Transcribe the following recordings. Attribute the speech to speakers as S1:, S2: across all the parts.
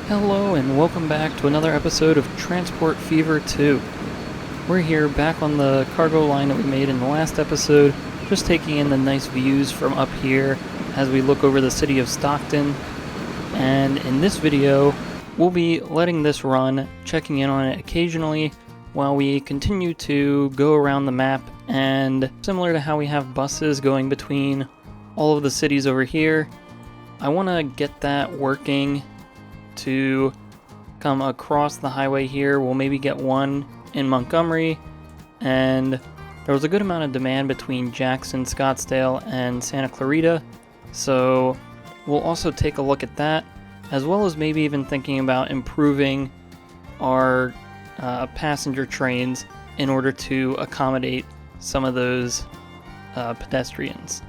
S1: Hello and welcome back to another episode of Transport Fever 2. We're here back on the cargo line that we made in the last episode, just taking in the nice views from up here as we look over the city of Stockton. And in this video, we'll be letting this run, checking in on it occasionally, while we continue to go around the map. And similar to how we have buses going between all of the cities over here, I want to get that working to come across the highway here. We'll maybe get one in Montgomery, and there was a good amount of demand between Jackson, Scottsdale, and Santa Clarita, so we'll also take a look at that, as well as maybe even thinking about improving our passenger trains in order to accommodate some of those pedestrians.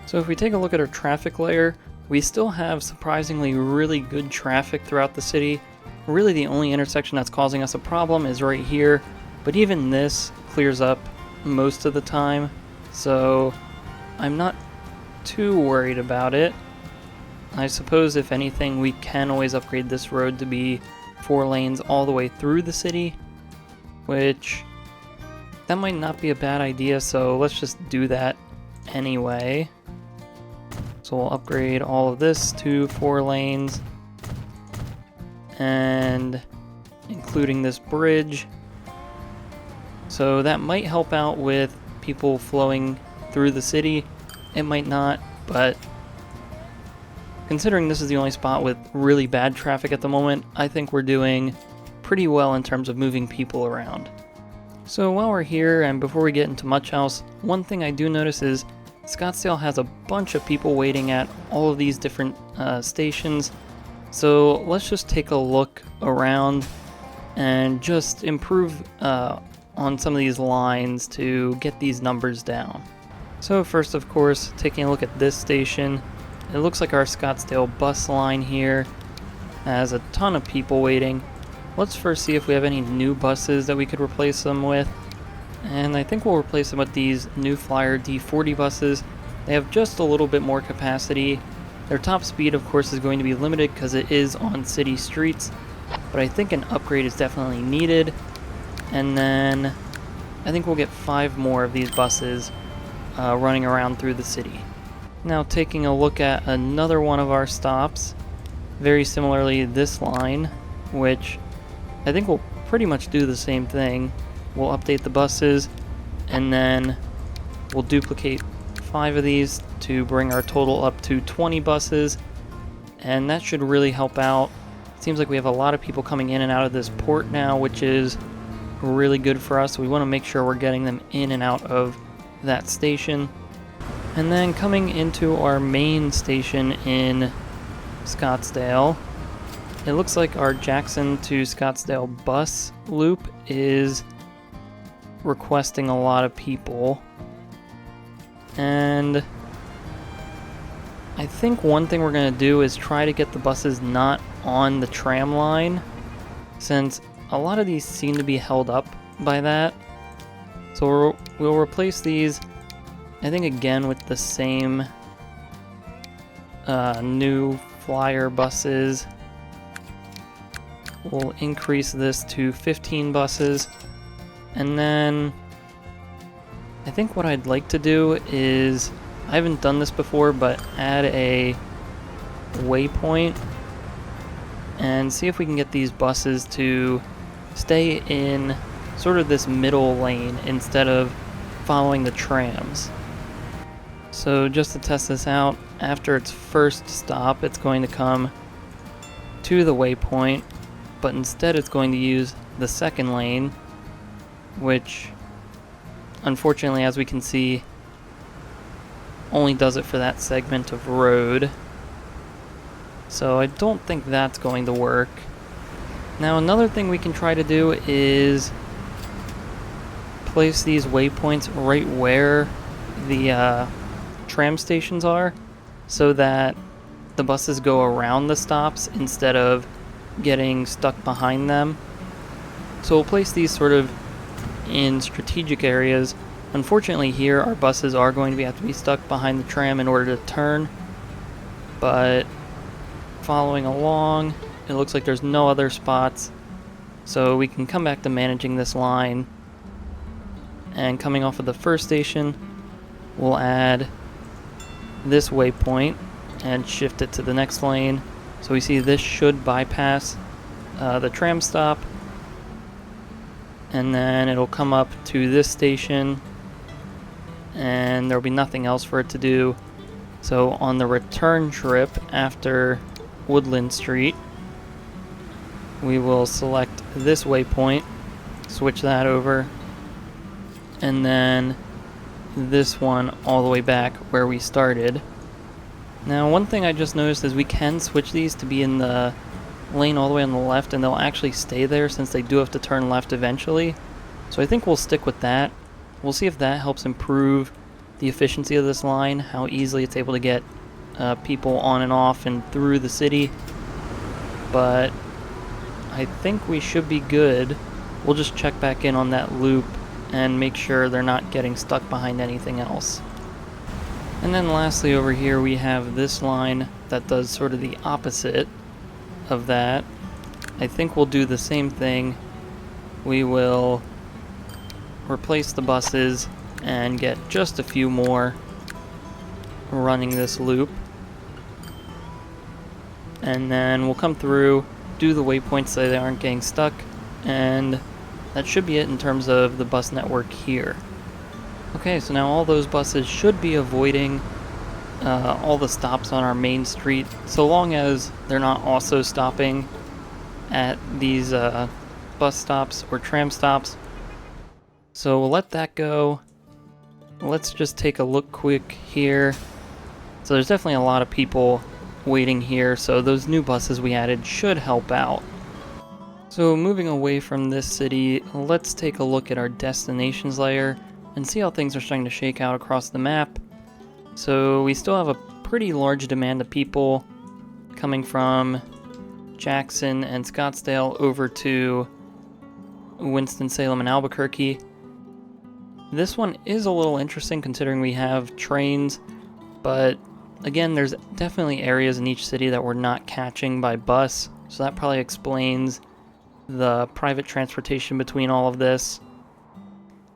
S1: So if we take a look at our traffic layer, we still have surprisingly really good traffic throughout the city. Really the only intersection that's causing us a problem is right here, but even this clears up most of the time, so I'm not too worried about it. I suppose if anything, we can always upgrade this road to be 4 lanes all the way through the city, which that might not be a bad idea, so let's just do that anyway. So we'll upgrade all of this to 4 lanes, and including this bridge. So that might help out with people flowing through the city. It might not, but considering this is the only spot with really bad traffic at the moment, I think we're doing pretty well in terms of moving people around. So while we're here, and before we get into much else, one thing I do notice is Scottsdale has a bunch of people waiting at all of these different stations, so let's just take a look around and just improve on some of these lines to get these numbers down. So first, of course, taking a look at this station, it looks like our Scottsdale bus line here has a ton of people waiting. Let's first see if we have any new buses that we could replace them with. And I think we'll replace them with these New Flyer D40 buses. They have just a little bit more capacity. Their top speed, of course, is going to be limited because it is on city streets, but I think an upgrade is definitely needed. And then I think we'll get 5 more of these buses running around through the city. Now taking a look at another one of our stops, very similarly this line, which I think will pretty much do the same thing. We'll update the buses, and then we'll duplicate 5 of these to bring our total up to 20 buses, and that should really help out. It seems like we have a lot of people coming in and out of this port now, which is really good for us. We want to make sure we're getting them in and out of that station. And then coming into our main station in Scottsdale, it looks like our Jackson to Scottsdale bus loop is requesting a lot of people, and I think one thing we're going to do is try to get the buses not on the tram line, since a lot of these seem to be held up by that. So we'll replace these, I think, again with the same New Flyer buses. We'll increase this to 15 buses. And then I think what I'd like to do is, I haven't done this before, but add a waypoint and see if we can get these buses to stay in sort of this middle lane instead of following the trams. So just to test this out, after its first stop, it's going to come to the waypoint, but instead it's going to use the second lane, which unfortunately, as we can see, only does it for that segment of road. So I don't think that's going to work. Now another thing we can try to do is place these waypoints right where the tram stations are, so that the buses go around the stops instead of getting stuck behind them. So we'll place these sort of in strategic areas. Unfortunately here our buses are going to have to be stuck behind the tram in order to turn, but following along, It looks like there's no other spots, so we can come back to managing this line. And coming off of the first station, we'll add this waypoint and shift it to the next lane. So we see this should bypass the tram stop, and then it'll come up to this station and there'll be nothing else for it to do. So on the return trip after Woodland Street, we will select this waypoint, switch that over, and then this one all the way back where we started. Now, one thing I just noticed is we can switch these to be in the lane all the way on the left, and they'll actually stay there since they do have to turn left eventually. So I think we'll stick with that. We'll see if that helps improve the efficiency of this line, how easily it's able to get people on and off and through the city. But I think we should be good. We'll just check back in on that loop and make sure they're not getting stuck behind anything else. And then lastly over here we have this line that does sort of the opposite of that. I think we'll do the same thing. We will replace the buses and get just a few more running this loop. And then we'll come through, do the waypoints so they aren't getting stuck, and that should be it in terms of the bus network here. Okay, so now all those buses should be avoiding all the stops on our main street, so long as they're not also stopping at these bus stops or tram stops. So we'll let that go. Let's just take a look quick here. So there's definitely a lot of people waiting here, so those new buses we added should help out. So moving away from this city, let's take a look at our destinations layer and see how things are starting to shake out across the map. So we still have a pretty large demand of people coming from Jackson and Scottsdale over to Winston-Salem and Albuquerque. This one is a little interesting considering we have trains, but again, there's definitely areas in each city that we're not catching by bus, so that probably explains the private transportation between all of this.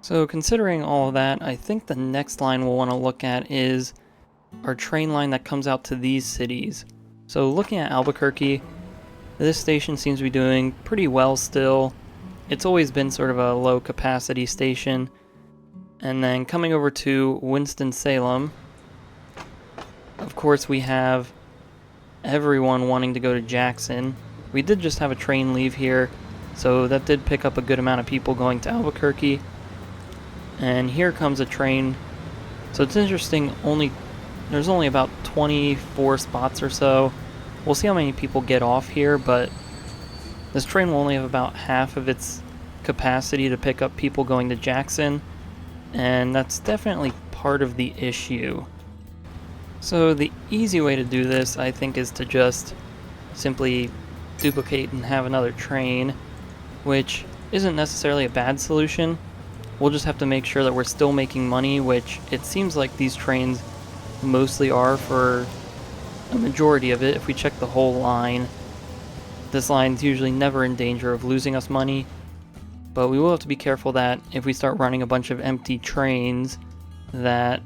S1: So considering all of that, I think the next line we'll want to look at is our train line that comes out to these cities. So looking at Albuquerque, this station seems to be doing pretty well still. It's always been sort of a low capacity station. And then coming over to Winston-Salem, of course we have everyone wanting to go to Jackson. We did just have a train leave here, so that did pick up a good amount of people going to Albuquerque. And here comes a train. So it's interesting, there's only about 24 spots or so. We'll see how many people get off here, but this train will only have about half of its capacity to pick up people going to Jackson, and that's definitely part of the issue. So the easy way to do this, I think, is to just simply duplicate and have another train, which isn't necessarily a bad solution. We'll just have to make sure that we're still making money, which it seems like these trains mostly are for a majority of it. If we check the whole line, this line's usually never in danger of losing us money, but we will have to be careful that if we start running a bunch of empty trains, that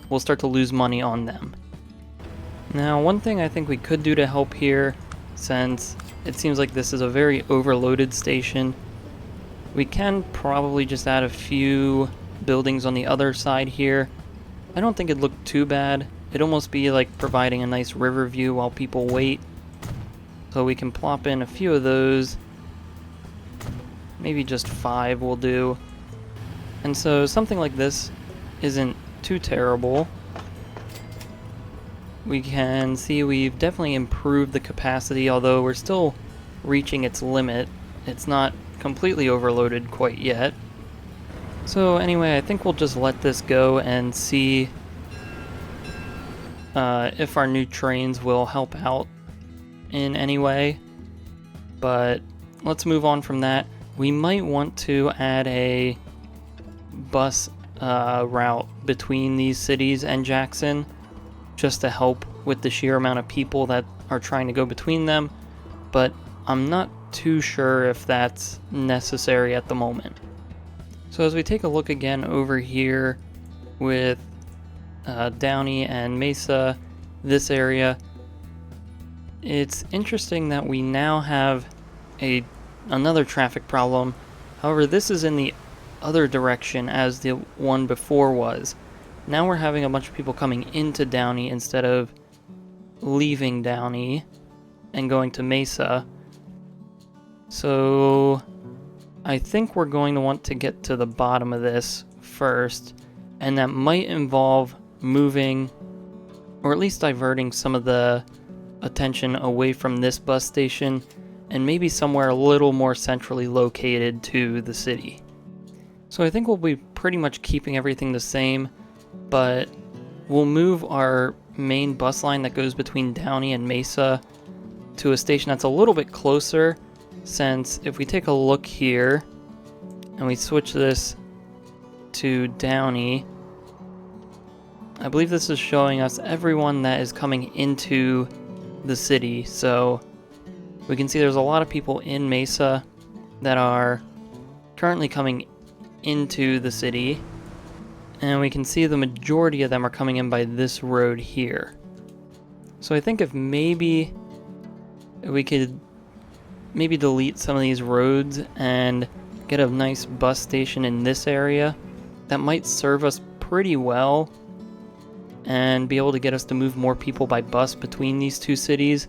S1: we'll start to lose money on them. Now, one thing I think we could do to help here, since it seems like this is a very overloaded station, we can probably just add a few buildings on the other side here. I don't think it'd look too bad. It'd almost be like providing a nice river view while people wait. So we can plop in a few of those. Maybe just 5 will do. And so something like this isn't too terrible. We can see we've definitely improved the capacity, although we're still reaching its limit. It's not completely overloaded quite yet. So anyway, I think we'll just let this go and see if our new trains will help out in any way. But let's move on from that. We might want to add a bus route between these cities and Jackson, just to help with the sheer amount of people that are trying to go between them. but I'm not too sure if that's necessary at the moment. So as we take a look again over here with Downey and Mesa, this area, it's interesting that we now have another traffic problem. However, this is in the other direction as the one before was. Now we're having a bunch of people coming into Downey instead of leaving Downey and going to Mesa. So I think we're going to want to get to the bottom of this first, and that might involve moving, or at least diverting some of the attention away from this bus station and maybe somewhere a little more centrally located to the city. So I think we'll be pretty much keeping everything the same, but we'll move our main bus line that goes between Downey and Mesa to a station that's a little bit closer, since if we take a look here and we switch this to Downey, I believe this is showing us everyone that is coming into the city. So we can see there's a lot of people in Mesa that are currently coming into the city, and we can see the majority of them are coming in by this road here. So I think if maybe we could delete some of these roads and get a nice bus station in this area, that might serve us pretty well and be able to get us to move more people by bus between these two cities.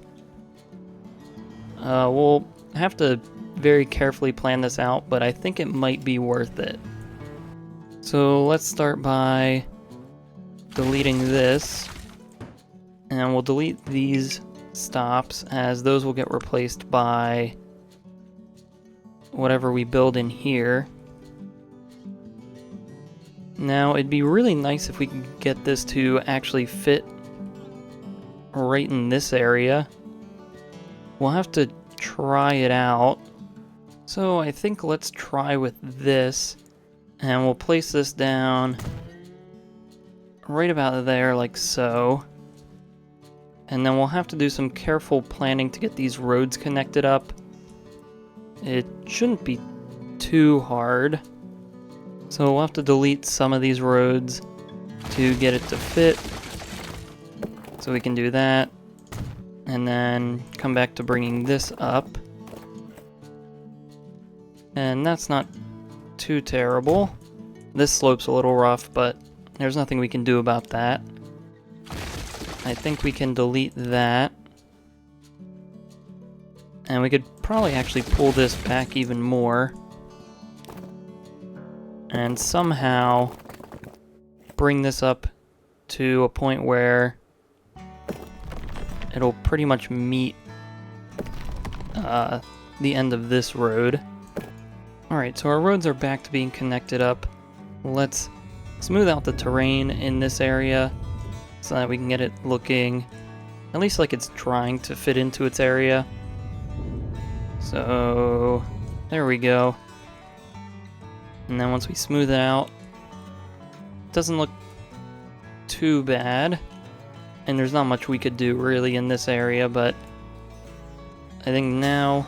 S1: We'll have to very carefully plan this out, but I think it might be worth it. So let's start by deleting this, and we'll delete these stops as those will get replaced by whatever we build in here. Now it'd be really nice if we could get this to actually fit right in this area. We'll have to try it out. So I think let's try with this, and we'll place this down right about there like so. And then we'll have to do some careful planning to get these roads connected up. It shouldn't be too hard. So we'll have to delete some of these roads to get it to fit. So we can do that. And then come back to bringing this up. And that's not too terrible. This slope's a little rough, but there's nothing we can do about that. I think we can delete that. And we could probably actually pull this back even more. And somehow bring this up to a point where it'll pretty much meet the end of this road. Alright, so our roads are back to being connected up. Let's smooth out the terrain in this area so that we can get it looking at least like it's trying to fit into its area. So there we go. And then once we smooth it out, it doesn't look too bad. And there's not much we could do really in this area, but I think now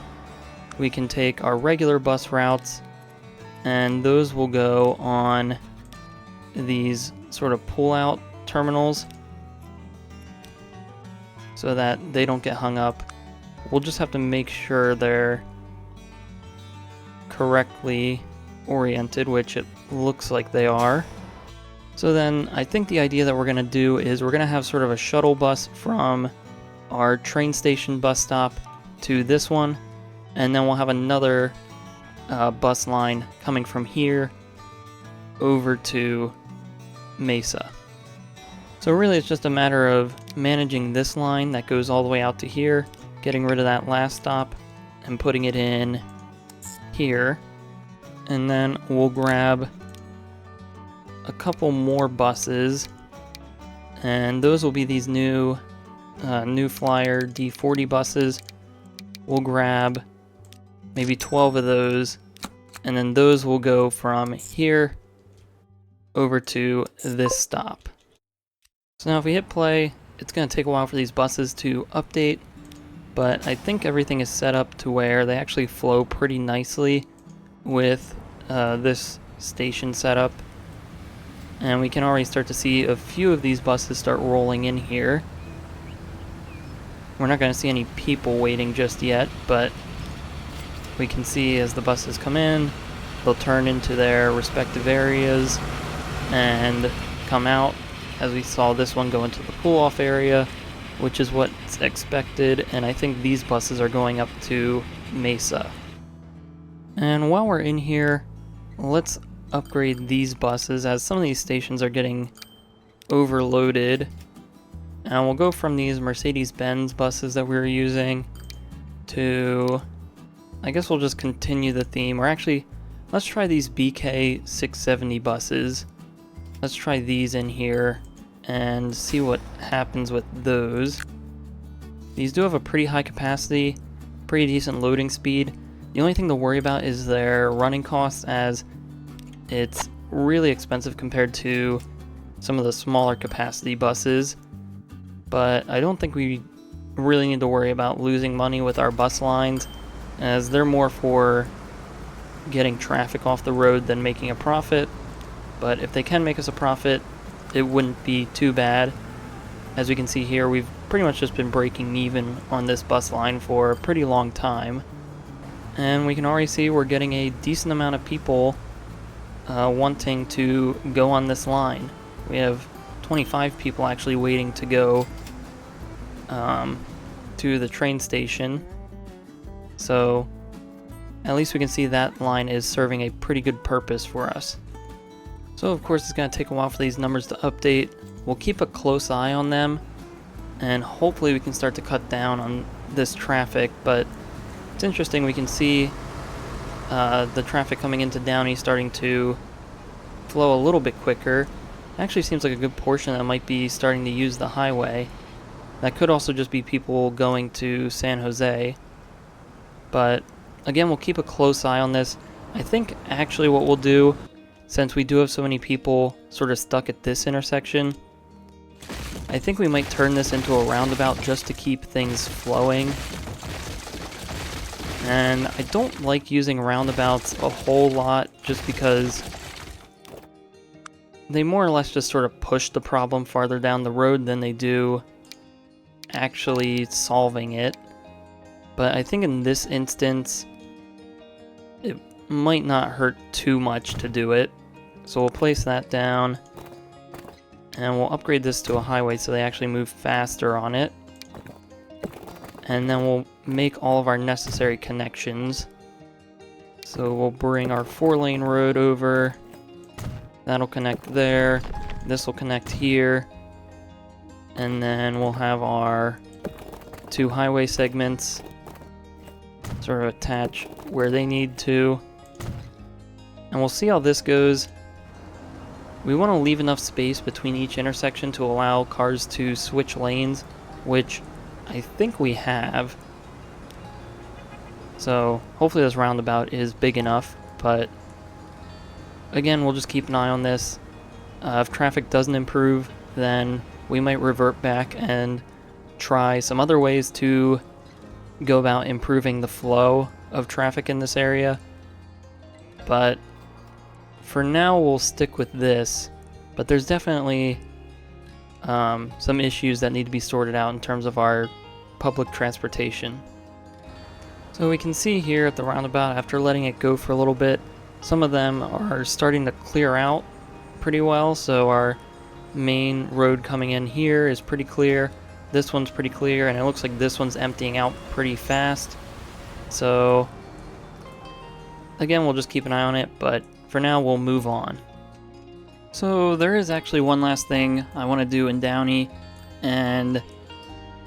S1: we can take our regular bus routes, and those will go on these sort of pull-out terminals so that they don't get hung up. We'll just have to make sure they're correctly oriented, which it looks like they are. So then I think the idea that we're going to do is we're going to have sort of a shuttle bus from our train station bus stop to this one, and then we'll have another bus line coming from here over to Mesa. So really it's just a matter of managing this line that goes all the way out to here, getting rid of that last stop and putting it in here, and then we'll grab a couple more buses, and those will be these new Flyer D40 buses. We'll grab maybe 12 of those, and then those will go from here over to this stop. So now if we hit play, it's going to take a while for these buses to update, but I think everything is set up to where they actually flow pretty nicely with this station setup. And we can already start to see a few of these buses start rolling in here. We're not going to see any people waiting just yet, but we can see as the buses come in, they'll turn into their respective areas and come out, as we saw this one go into the pull-off area, which is what's expected, and I think these buses are going up to Mesa. And while we're in here, let's upgrade these buses, as some of these stations are getting overloaded. And we'll go from these Mercedes-Benz buses that we were using to, I guess we'll just continue the theme, or actually, let's try these BK 670 buses. Let's try these in here and see what happens with those. These do have a pretty high capacity, pretty decent loading speed. The only thing to worry about is their running costs, as it's really expensive compared to some of the smaller capacity buses. But I don't think we really need to worry about losing money with our bus lines, as they're more for getting traffic off the road than making a profit. But if they can make us a profit, it wouldn't be too bad. As we can see here, we've pretty much just been breaking even on this bus line for a pretty long time. And we can already see we're getting a decent amount of people wanting to go on this line. We have 25 people actually waiting to go to the train station. So at least we can see that line is serving a pretty good purpose for us. So of course it's going to take a while for these numbers to update. We'll keep a close eye on them, and hopefully we can start to cut down on this traffic. But it's interesting, we can see the traffic coming into Downey starting to flow a little bit quicker. It actually seems like a good portion that might be starting to use the highway. That could also just be people going to San Jose. But again, we'll keep a close eye on this. I think actually what we'll do, since we do have so many people sort of stuck at this intersection, I think we might turn this into a roundabout just to keep things flowing. And I don't like using roundabouts a whole lot, just because they more or less just sort of push the problem farther down the road than they do actually solving it. But I think in this instance, it might not hurt too much to do it. So we'll place that down, and we'll upgrade this to a highway so they actually move faster on it. And then we'll make all of our necessary connections. So we'll bring our 4-lane road over. That'll connect there. This will connect here. And then we'll have our 2 highway segments sort of attach where they need to. And we'll see how this goes. We want to leave enough space between each intersection to allow cars to switch lanes, which I think we have. So hopefully this roundabout is big enough, but again, we'll just keep an eye on this. If traffic doesn't improve, then we might revert back and try some other ways to go about improving the flow of traffic in this area. But for now, we'll stick with this. But there's definitely some issues that need to be sorted out in terms of our public transportation. So we can see here at the roundabout, after letting it go for a little bit, some of them are starting to clear out pretty well. So our main road coming in here is pretty clear. This one's pretty clear, and it looks like this one's emptying out pretty fast. So again, we'll just keep an eye on it, but for now we'll move on. So there is actually one last thing I want to do in Downey, and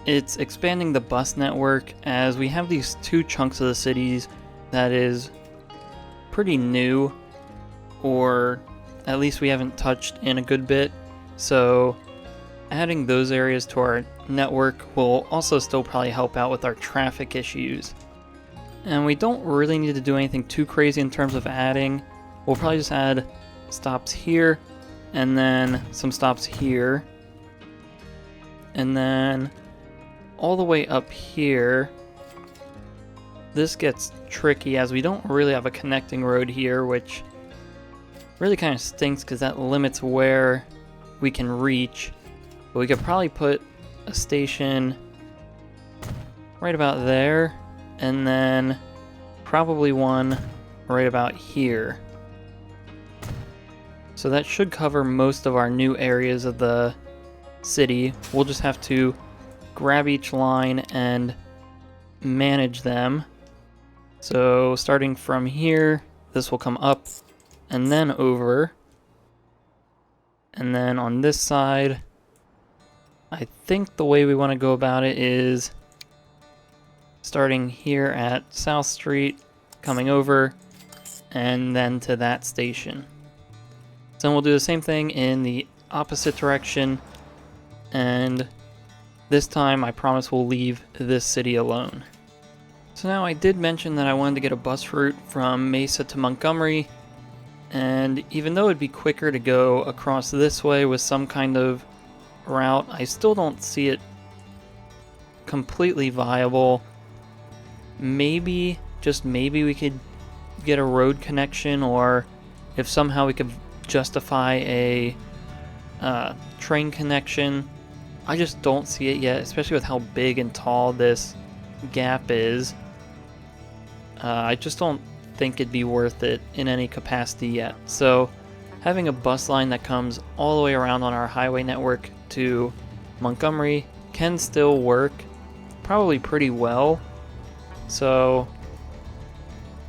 S1: it's expanding the bus network, as we have these 2 chunks of the cities that is pretty new, or at least we haven't touched in a good bit. So adding those areas to our network will also still probably help out with our traffic issues. And we don't really need to do anything too crazy in terms of adding. We'll probably just add stops here, and then some stops here. And then all the way up here, this gets tricky as we don't really have a connecting road here, which really kind of stinks because that limits where we can reach. But we could probably put a station right about there, and then probably one right about here. So that should cover most of our new areas of the city. We'll just have to grab each line and manage them. So starting from here, this will come up and then over. And then on this side, I think the way we want to go about it is starting here at South Street, coming over, and then to that station. So we'll do the same thing in the opposite direction, and this time I promise we'll leave this city alone. So now I did mention that I wanted to get a bus route from Mesa to Montgomery, and even though it'd be quicker to go across this way with some kind of route, I still don't see it completely viable. Maybe, just maybe, we could get a road connection, or if somehow we could justify a train connection. I just don't see it yet, especially with how big and tall this gap is. I just don't think it'd be worth it in any capacity yet. So having a bus line that comes all the way around on our highway network to Montgomery can still work probably pretty well. So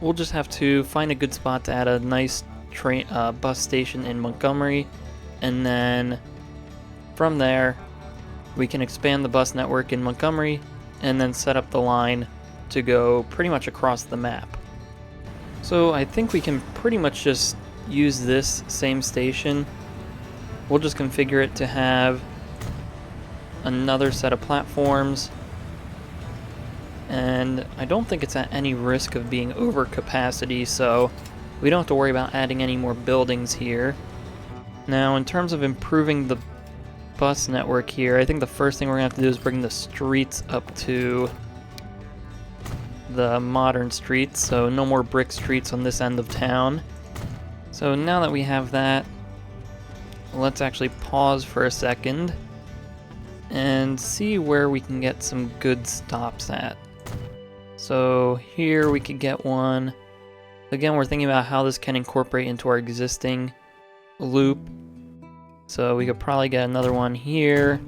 S1: we'll just have to find a good spot to add a nice train bus station in Montgomery, and then from there we can expand the bus network in Montgomery and then set up the line to go pretty much across the map. So I think we can pretty much just use this same station. We'll just configure it to have another set of platforms, and I don't think it's at any risk of being over capacity, so we don't have to worry about adding any more buildings here. Now, in terms of improving the bus network here, I think the first thing we're going to have to do is bring the streets up to the modern streets, so no more brick streets on this end of town. So now that we have that, let's actually pause for a second and see where we can get some good stops at. So here we could get one. Again, we're thinking about how this can incorporate into our existing loop. So we could probably get another one here.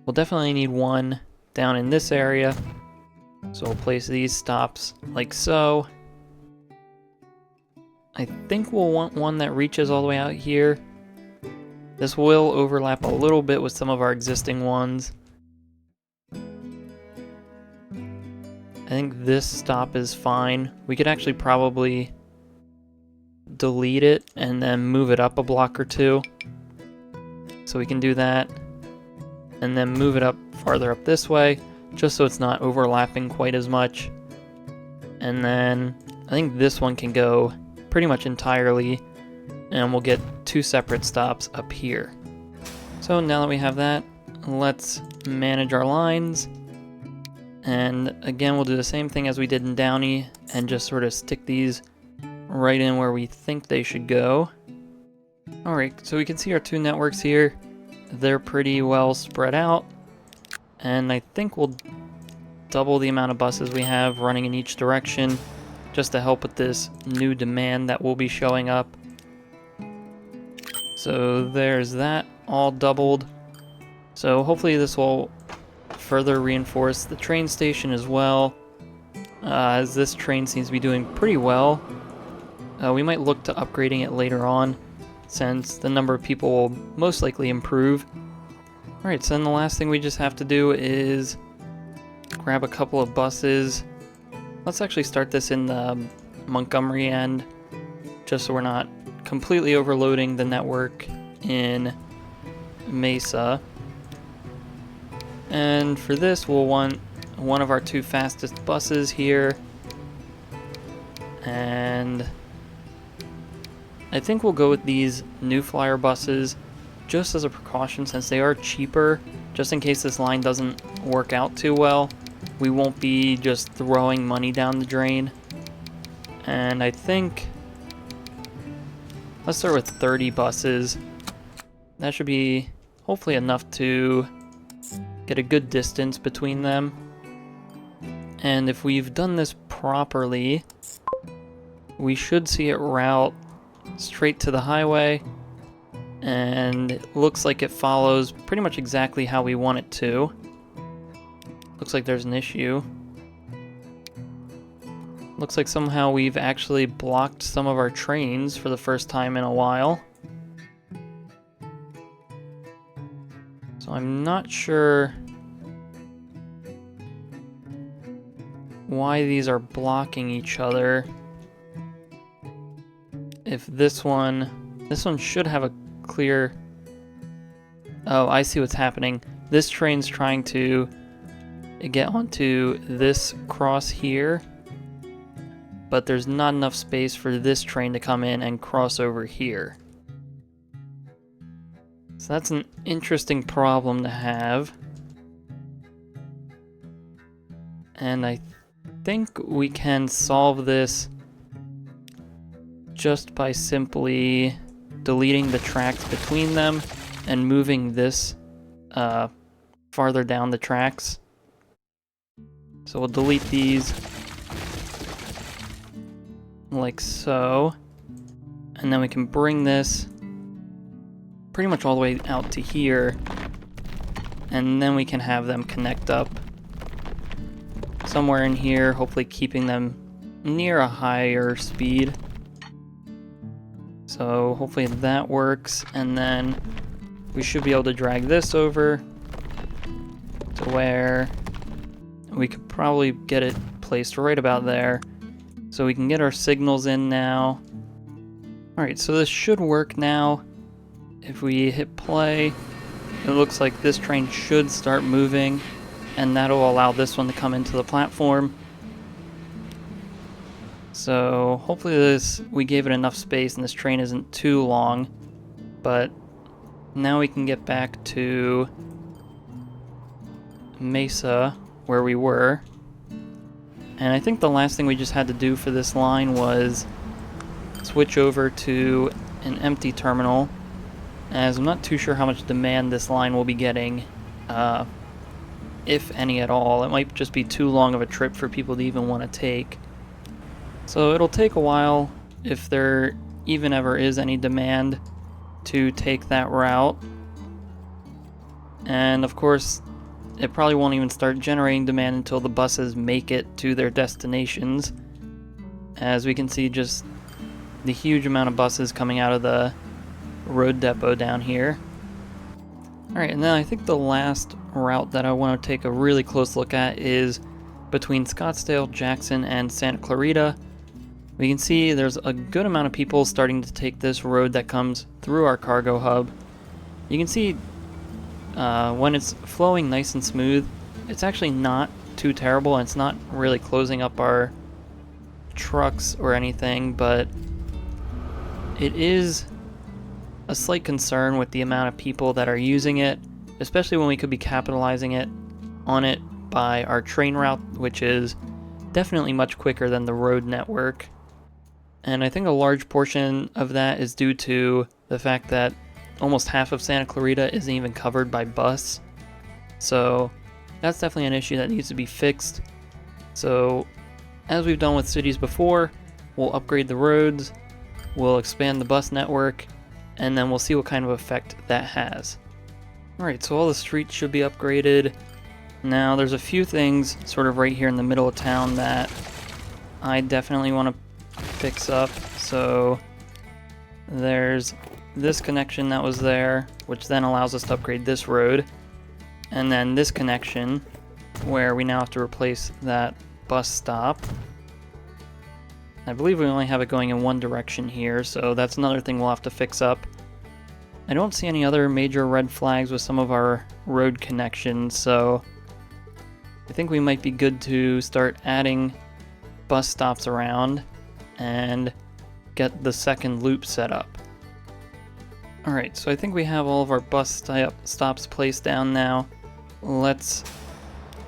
S1: We'll definitely need one down in this area. So we'll place these stops like so. I think we'll want one that reaches all the way out here. This will overlap a little bit with some of our existing ones. I think this stop is fine. We could actually probably delete it and then move it up a block or two. So we can do that. And then move it up farther up this way, just so it's not overlapping quite as much. And then I think this one can go pretty much entirely, and we'll get two separate stops up here. So now that we have that, let's manage our lines. And again, we'll do the same thing as we did in Downey and just sort of stick these right in where we think they should go. Alright, so we can see our two networks here. They're pretty well spread out, and I think we'll double the amount of buses we have running in each direction just to help with this new demand that will be showing up. So there's that all doubled. So hopefully this will further reinforce the train station as well, as this train seems to be doing pretty well. We might look to upgrading it later on, since the number of people will most likely improve. Alright, so then the last thing we just have to do is grab a couple of buses. Let's actually start this in the Montgomery end, just so we're not completely overloading the network in Mesa. And for this, we'll want one of our two fastest buses here. And I think we'll go with these New Flyer buses. just as a precaution, since they are cheaper, just in case this line doesn't work out too well, we won't be just throwing money down the drain. And I think, let's start with 30 buses. That should be hopefully enough to get a good distance between them. And if we've done this properly, we should see it route straight to the highway, and it looks like it follows pretty much exactly how we want it to. Looks like there's an issue. Looks like somehow we've actually blocked some of our trains for the first time in a while. So I'm not sure why these are blocking each other. If this one should have a clear... Oh, I see what's happening. This train's trying to get onto this cross here, but there's not enough space for this train to come in and cross over here. So that's an interesting problem to have. And I think we can solve this just by simply deleting the tracks between them and moving this farther down the tracks. So we'll delete these like so, and then we can bring this pretty much all the way out to here, and then we can have them connect up somewhere in here, hopefully keeping them near a higher speed. So hopefully that works, and then we should be able to drag this over to where we could probably get it placed right about there. So we can get our signals in now. Alright, so this should work now. If we hit play, it looks like this train should start moving, and that'll allow this one to come into the platform. So hopefully we gave it enough space and this train isn't too long, but now we can get back to Mesa where we were. And I think the last thing we just had to do for this line was switch over to an empty terminal, as I'm not too sure how much demand this line will be getting, if any at all. It might just be too long of a trip for people to even want to take. So it'll take a while, if there even ever is any demand, to take that route. And of course, it probably won't even start generating demand until the buses make it to their destinations. As we can see, just the huge amount of buses coming out of the road depot down here. Alright, and then I think the last route that I want to take a really close look at is between Scottsdale, Jackson, and Santa Clarita. We can see there's a good amount of people starting to take this road that comes through our cargo hub. You can see when it's flowing nice and smooth, it's actually not too terrible, and it's not really closing up our trucks or anything, but it is a slight concern with the amount of people that are using it, especially when we could be capitalizing on it by our train route, which is definitely much quicker than the road network. And I think a large portion of that is due to the fact that almost half of Santa Clarita isn't even covered by bus. So that's definitely an issue that needs to be fixed. So as we've done with cities before, we'll upgrade the roads, we'll expand the bus network, and then we'll see what kind of effect that has. Alright, so all the streets should be upgraded. Now there's a few things sort of right here in the middle of town that I definitely want to fix up. So there's this connection that was there, which then allows us to upgrade this road, and then this connection where we now have to replace that bus stop. I believe we only have it going in one direction here, so that's another thing we'll have to fix up. I don't see any other major red flags with some of our road connections, so I think we might be good to start adding bus stops around and get the second loop set up. Alright, so I think we have all of our bus stops placed down now. Let's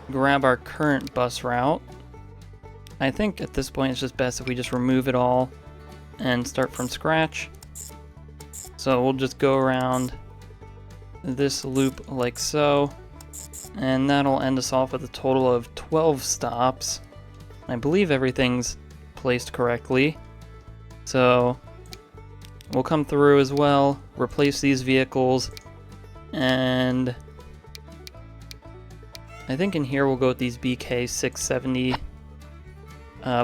S1: grab our current bus route. I think at this point it's just best if we just remove it all and start from scratch. So we'll just go around this loop like so, and that'll end us off with a total of 12 stops. I believe everything's placed correctly. So we'll come through as well, replace these vehicles, and I think in here we'll go with these BK 670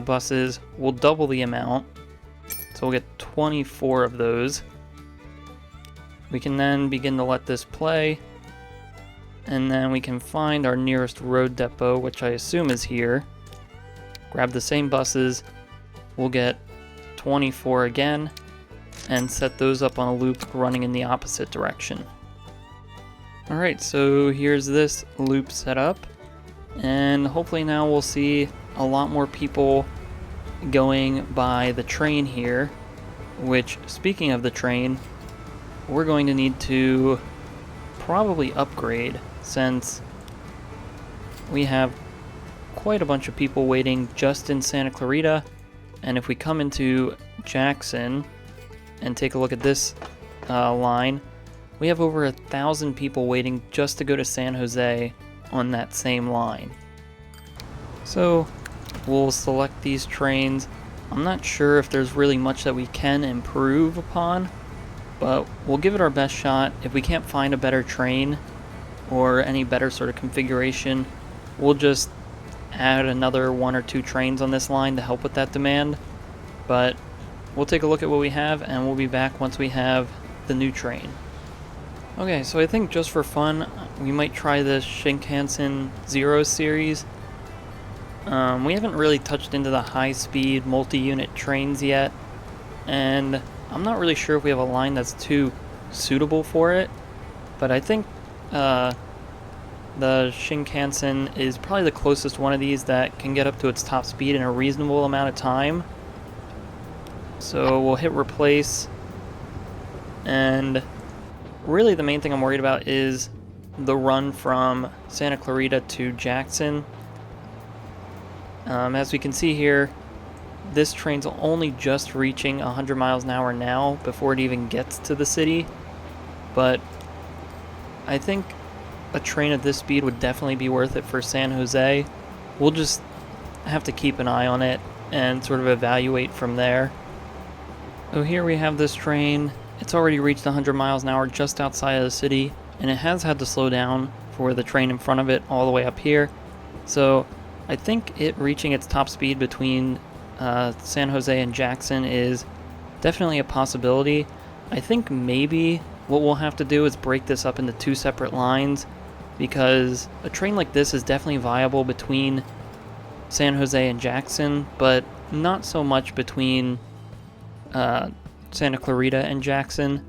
S1: buses. We'll double the amount, so we'll get 24 of those. We can then begin to let this play, and then we can find our nearest road depot, which I assume is here. Grab the same buses, we'll get 24 again, and set those up on a loop running in the opposite direction. Alright, so here's this loop set up, and hopefully now we'll see a lot more people going by the train here, which, speaking of the train, we're going to need to probably upgrade, since we have quite a bunch of people waiting just in Santa Clarita. And if we come into Jackson and take a look at this line, we have over 1,000 people waiting just to go to San Jose on that same line. So we'll select these trains. I'm not sure if there's really much that we can improve upon, but we'll give it our best shot. If we can't find a better train or any better sort of configuration, we'll just add another 1 or 2 trains on this line to help with that demand. But we'll take a look at what we have, and we'll be back once we have the new train. Okay, so I think just for fun, we might try this Shinkansen Zero series. We haven't really touched into the high-speed multi-unit trains yet, and I'm not really sure if we have a line that's too suitable for it, but I think the Shinkansen is probably the closest one of these that can get up to its top speed in a reasonable amount of time. So we'll hit replace, and really the main thing I'm worried about is the run from Santa Clarita to Jackson. As we can see here, this train's only just reaching 100 miles an hour now before it even gets to the city, but I think a train at this speed would definitely be worth it for San Jose. We'll just have to keep an eye on it and sort of evaluate from there. So here we have this train. It's already reached 100 miles an hour just outside of the city, and it has had to slow down for the train in front of it all the way up here. So I think it reaching its top speed between San Jose and Jackson is definitely a possibility. I think maybe what we'll have to do is break this up into 2 separate lines, because a train like this is definitely viable between San Jose and Jackson, but not so much between Santa Clarita and Jackson.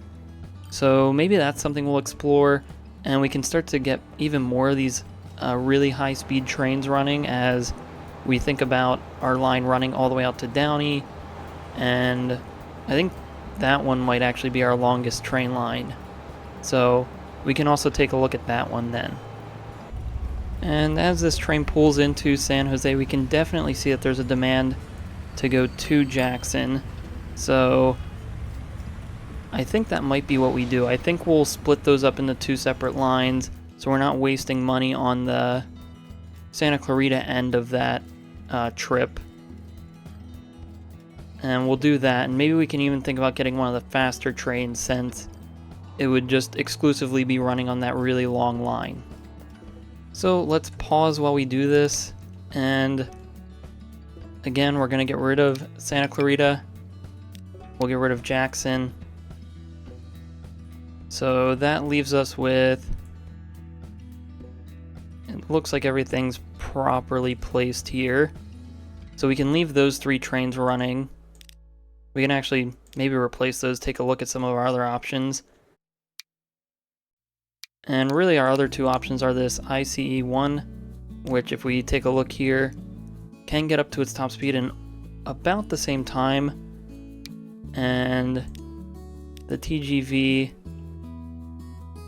S1: So maybe that's something we'll explore, and we can start to get even more of these really high-speed trains running as we think about our line running all the way out to Downey, and I think that one might actually be our longest train line. So we can also take a look at that one then. And as this train pulls into San Jose, we can definitely see that there's a demand to go to Jackson. So I think that might be what we do. I think we'll split those up into 2 separate lines, so we're not wasting money on the Santa Clarita end of that trip. And we'll do that, and maybe we can even think about getting one of the faster trains, since it would just exclusively be running on that really long line. So let's pause while we do this, and again, we're going to get rid of Santa Clarita. We'll get rid of Jackson. So that leaves us with, it looks like everything's properly placed here. So we can leave those 3 trains running. We can actually maybe replace those, take a look at some of our other options. And really our other 2 options are this ICE-1, which if we take a look here, can get up to its top speed in about the same time. And the TGV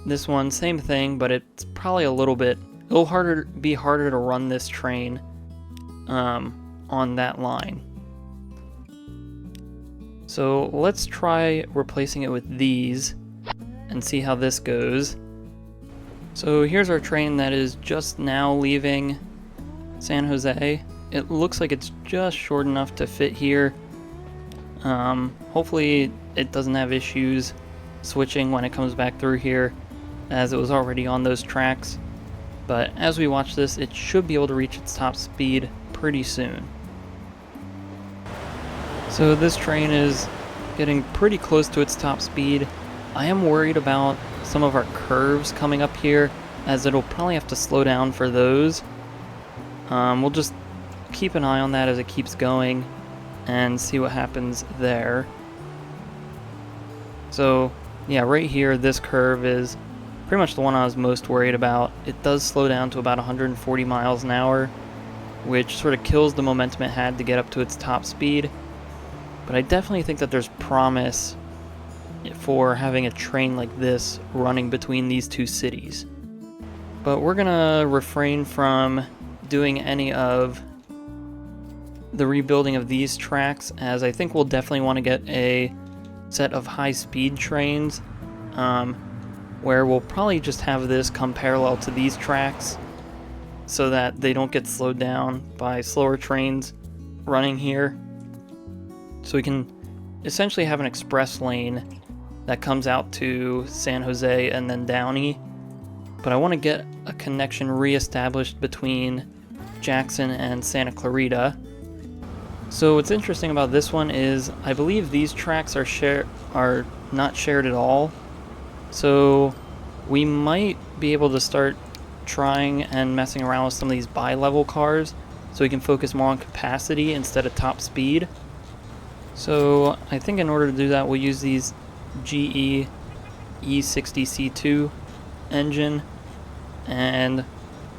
S1: This one, same thing, but it's probably a little bit, it'll be harder to run this train on that line. So let's try replacing it with these and see how this goes. So here's our train that is just now leaving San Jose. It looks like it's just short enough to fit here. Hopefully it doesn't have issues switching when it comes back through here, as it was already on those tracks. But as we watch this, it should be able to reach its top speed pretty soon. So this train is getting pretty close to its top speed. I am worried about some of our curves coming up here, as it'll probably have to slow down for those. We'll just keep an eye on that as it keeps going and see what happens there. So yeah, right here, this curve is pretty much the one I was most worried about. It does slow down to about 140 miles an hour, which sort of kills the momentum it had to get up to its top speed. But I definitely think that there's promise for having a train like this running between these two cities. But we're gonna refrain from doing any of the rebuilding of these tracks, as I think we'll definitely want to get a set of high-speed trains where we'll probably just have this come parallel to these tracks so that they don't get slowed down by slower trains running here. So we can essentially have an express lane that comes out to San Jose and then Downey. But I want to get a connection reestablished between Jackson and Santa Clarita. So what's interesting about this one is I believe these tracks are not shared at all. So we might be able to start trying and messing around with some of these bi-level cars so we can focus more on capacity instead of top speed. So I think in order to do that, we'll use these GE E60C2 engine, and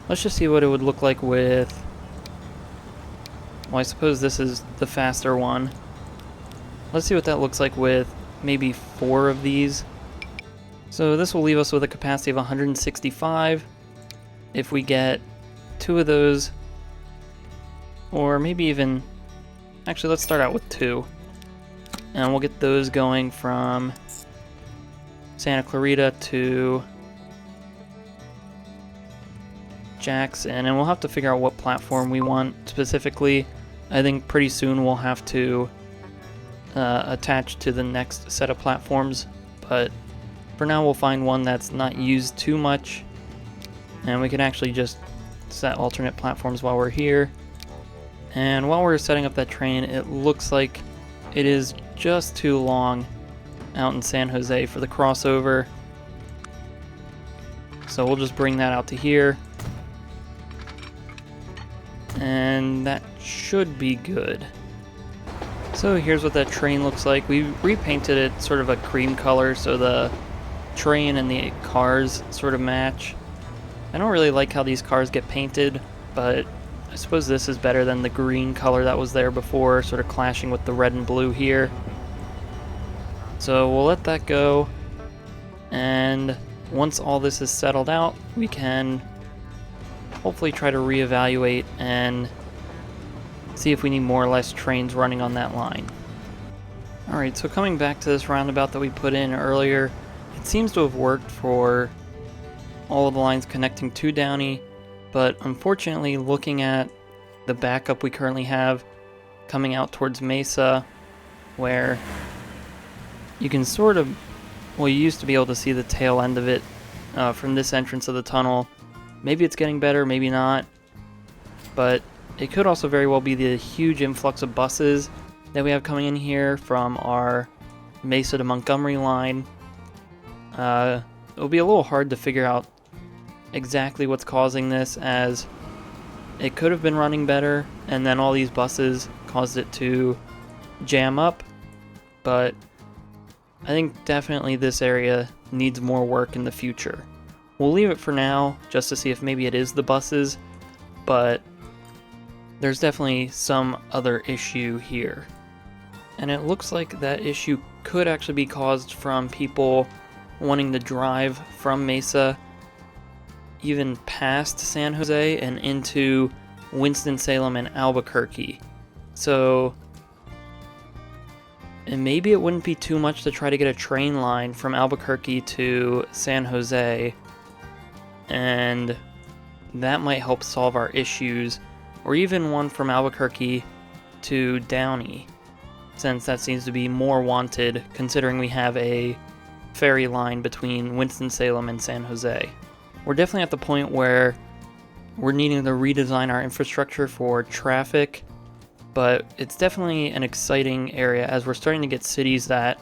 S1: let's just see what it would look like with, well, I suppose this is the faster one. Let's see what that looks like with maybe 4 of these. So this will leave us with a capacity of 165. If we get 2 of those, or maybe even, actually let's start out with 2. And we'll get those going from Santa Clarita to Jackson, and we'll have to figure out what platform we want specifically. I think pretty soon we'll have to attach to the next set of platforms, but for now we'll find one that's not used too much, and we can actually just set alternate platforms while we're here. And while we're setting up that train, it looks like it is just too long out in San Jose for the crossover. So we'll just bring that out to here. And that should be good. So here's what that train looks like. We repainted it sort of a cream color so the train and the cars sort of match. I don't really like how these cars get painted, but I suppose this is better than the green color that was there before, sort of clashing with the red and blue here. So we'll let that go, and once all this is settled out, we can hopefully try to reevaluate and see if we need more or less trains running on that line. Alright, so coming back to this roundabout that we put in earlier, it seems to have worked for all of the lines connecting to Downey, but unfortunately, looking at the backup we currently have coming out towards Mesa, where you can sort of, well, you used to be able to see the tail end of it from this entrance of the tunnel. Maybe it's getting better, maybe not, but it could also very well be the huge influx of buses that we have coming in here from our Mesa to Montgomery line. It'll be a little hard to figure out exactly what's causing this, as it could have been running better and then all these buses caused it to jam up, but I think definitely this area needs more work in the future. We'll leave it for now just to see if maybe it is the buses, but there's definitely some other issue here. And it looks like that issue could actually be caused from people wanting to drive from Mesa even past San Jose and into Winston-Salem and Albuquerque. So, and maybe it wouldn't be too much to try to get a train line from Albuquerque to San Jose, and that might help solve our issues, or even one from Albuquerque to Downey, since that seems to be more wanted considering we have a ferry line between Winston-Salem and San Jose. We're definitely at the point where we're needing to redesign our infrastructure for traffic, but it's definitely an exciting area as we're starting to get cities that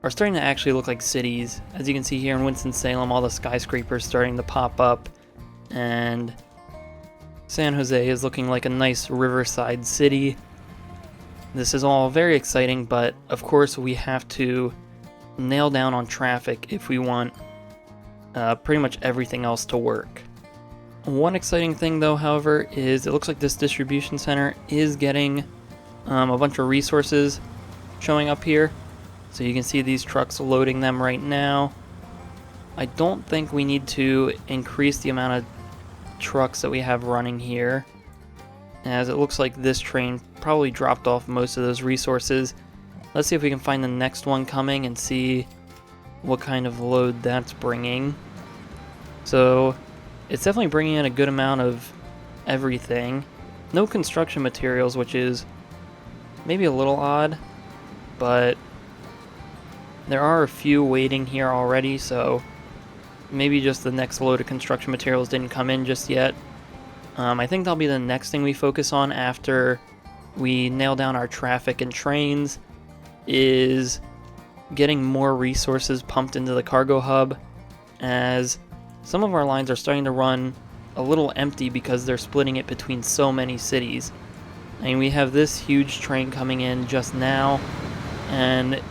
S1: are starting to actually look like cities. As you can see here in Winston-Salem, all the skyscrapers starting to pop up, and San Jose is looking like a nice riverside city. This is all very exciting, but of course we have to nail down on traffic if we want pretty much everything else to work. One exciting thing though, however, is it looks like this distribution center is getting a bunch of resources showing up here. So you can see these trucks loading them right now. I don't think we need to increase the amount of trucks that we have running here, as it looks like this train probably dropped off most of those resources. Let's see if we can find the next one coming and see what kind of load that's bringing. So it's definitely bringing in a good amount of everything. No construction materials, which is maybe a little odd, but there are a few waiting here already, so maybe just the next load of construction materials didn't come in just yet. I think that'll be the next thing we focus on after we nail down our traffic and trains, is getting more resources pumped into the cargo hub, as some of our lines are starting to run a little empty because they're splitting it between so many cities. I mean, we have this huge train coming in just now, and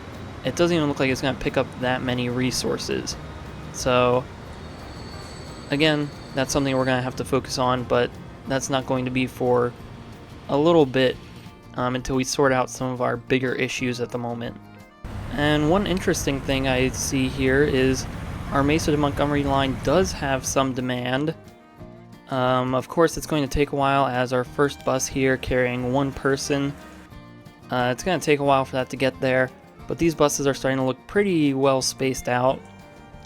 S1: it doesn't even look like it's going to pick up that many resources. So, again, that's something we're going to have to focus on, but that's not going to be for a little bit until we sort out some of our bigger issues at the moment. And one interesting thing I see here is our Mesa to Montgomery line does have some demand. Of course, it's going to take a while as our first bus here carrying one person. It's going to take a while for that to get there, but these buses are starting to look pretty well spaced out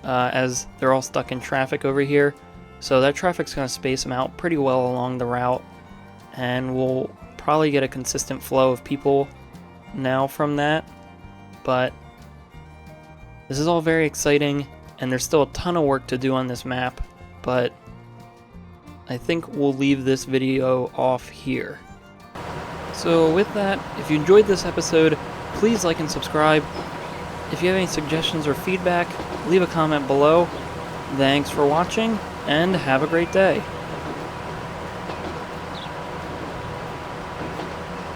S1: as they're all stuck in traffic over here. So that traffic's going to space them out pretty well along the route, and we'll probably get a consistent flow of people now from that. But this is all very exciting, and there's still a ton of work to do on this map, but I think we'll leave this video off here. So with that, if you enjoyed this episode, please like and subscribe. If you have any suggestions or feedback, leave a comment below. Thanks for watching, and have a great day.